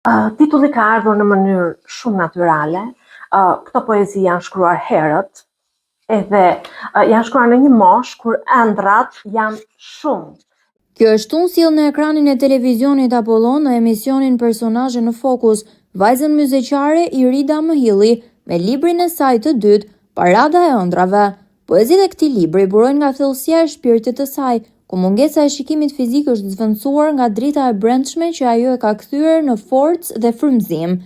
Titulli ka ardhur në mënyrë shumë natyrale. Këto poezi janë shkruar herët, edhe janë shkruar në një moshë kur ëndrat janë shumë. Kjo është tunë sjell në ekranin e televizionit Apollon në emisionin Personazhe në Fokus, vajzën myzeqare Irida Mëhilli me librin e saj të dytë, Parada e ëndrave. Poezitë e këtij libri burojnë nga thellësia e shpirtit të saj, ku mungesa e shikimit fizik është zvendësuar nga drita e brendshme që ajo e ka kthyer në forcë dhe frymëzim.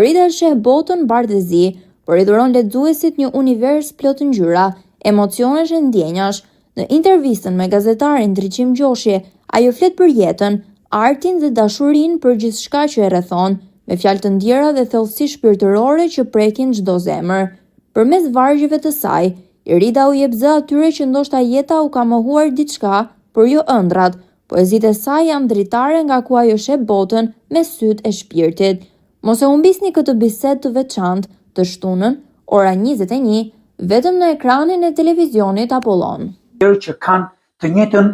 Irida sheh botën bardhë e zi, por i dhuron lexuesit një univers plot ngjyra, emocionesh e ndjenjash. Në intervistën me gazetarin Ndriçim Gjoshi, ajo flet për jetën, artin dhe dashurinë për gjithçka që e rrethon, me fjalë të ndjera dhe thellësi shpirtërore që prekin çdo zemër. Përmes vargjeve të saj, Irida u jep zë atyre që ndoshta jeta u ka mohuar diçka, por jo ëndrat. Poezitë e saj janë dritare nga ku ajo sheh botën me sytë e shpirtit. Mos e humbisni këtë bisedë të veçantë të shtunën, ora 21, vetëm në ekranin e televizionit Apollon. Që kanë të njëjtën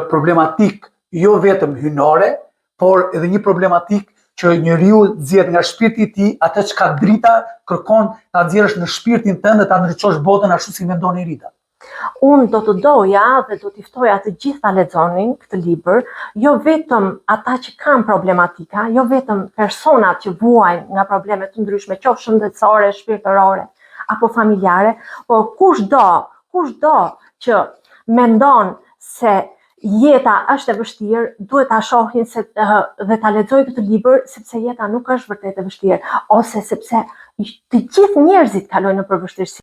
problematik, jo vetëm hynore, por edhe një problematik që njeriu zgjedh nga shpirti i tij, atë çka drita kërkon ta nxjerrësh në shpirtin tënd dhe ta ndriçosh botën ashtu si mendon Irida. Unë do të doja dhe do t'i ftoja të gjithë ta lexonin këtë libër, jo vetëm ata që kanë problematika, jo vetëm personat që vuajnë nga probleme të ndryshme, qoftë shëndetësore, shpirtërore apo familjare, por kushdo që mendon se jeta është e vështirë, duhet ta shohin dhe ta lexojë këtë libër, sepse jeta nuk është vërtet e vështirë, ose sepse të gjithë njerëzit kalojnë nëpër vështirësi.